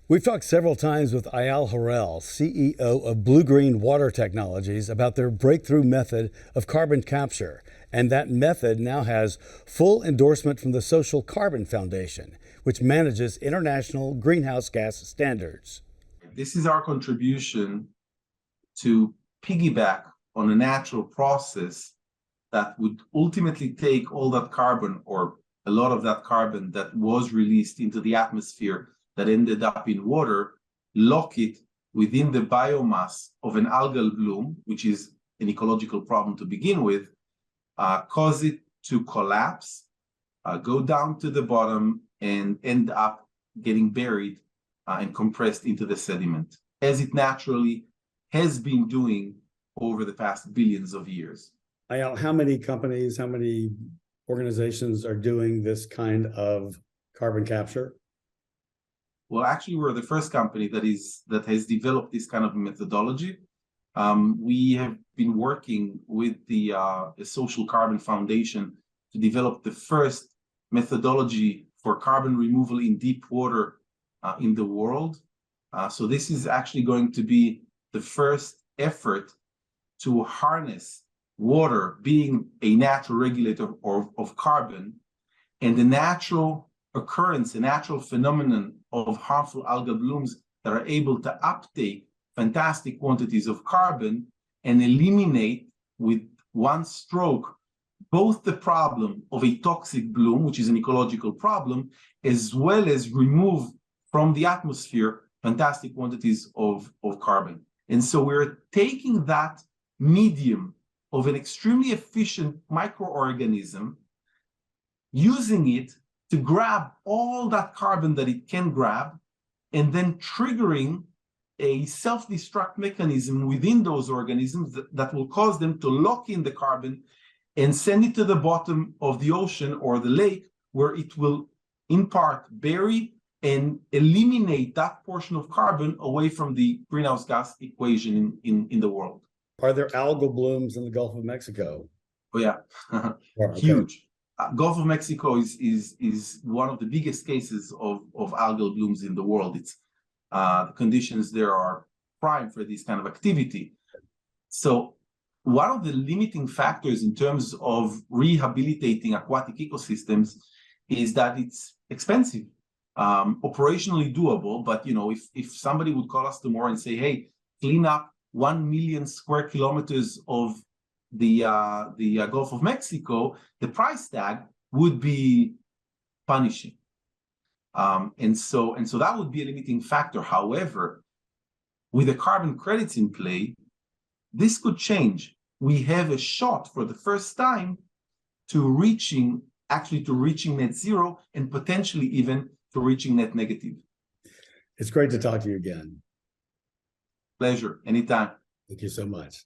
We've talked several times with Eyal Harel, CEO of BlueGreen Water Technologies, about their breakthrough method of carbon capture. And that method now has full endorsement from the Social Carbon Foundation, which manages international greenhouse gas standards. This is our contribution to piggyback on a natural process that would ultimately take all that carbon, or a lot of that carbon that was released into the atmosphere that ended up in water, lock it within the biomass of an algal bloom, which is an ecological problem to begin with, cause it to collapse, go down to the bottom, and end up getting buried and compressed into the sediment, as it naturally has been doing over the past billions of years. Eyal, how many companies, how many organizations are doing this kind of carbon capture? Well, actually, we're the first company that has developed this kind of methodology. We have been working with the Social Carbon Foundation to develop the first methodology for carbon removal in deep water in the world. So this is actually going to be the first effort to harness water being a natural regulator of carbon, and the natural occurrence, a natural phenomenon of harmful algal blooms that are able to uptake fantastic quantities of carbon and eliminate with one stroke both the problem of a toxic bloom, which is an ecological problem, as well as remove from the atmosphere fantastic quantities of carbon. And so we're taking that medium of an extremely efficient microorganism, using it to grab all that carbon that it can grab, and then triggering a self-destruct mechanism within those organisms that will cause them to lock in the carbon and send it to the bottom of the ocean or the lake, where it will in part bury and eliminate that portion of carbon away from the greenhouse gas equation in the world. Are there algal blooms in the Gulf of Mexico? Oh yeah, Okay. Huge. Gulf of Mexico is one of the biggest cases of algal blooms in the world. It's the conditions there are prime for this kind of activity. So one of the limiting factors in terms of rehabilitating aquatic ecosystems is that it's expensive, operationally doable. But if somebody would call us tomorrow and say, "Hey, clean up 1 million square kilometers of the Gulf of Mexico," the price tag would be punishing, and so that would be a limiting factor. However, with the carbon credits in play, this could change. We have a shot for the first time to reaching net zero, and potentially even to reaching net negative. It's great to talk to you again. Pleasure, anytime. Thank you so much.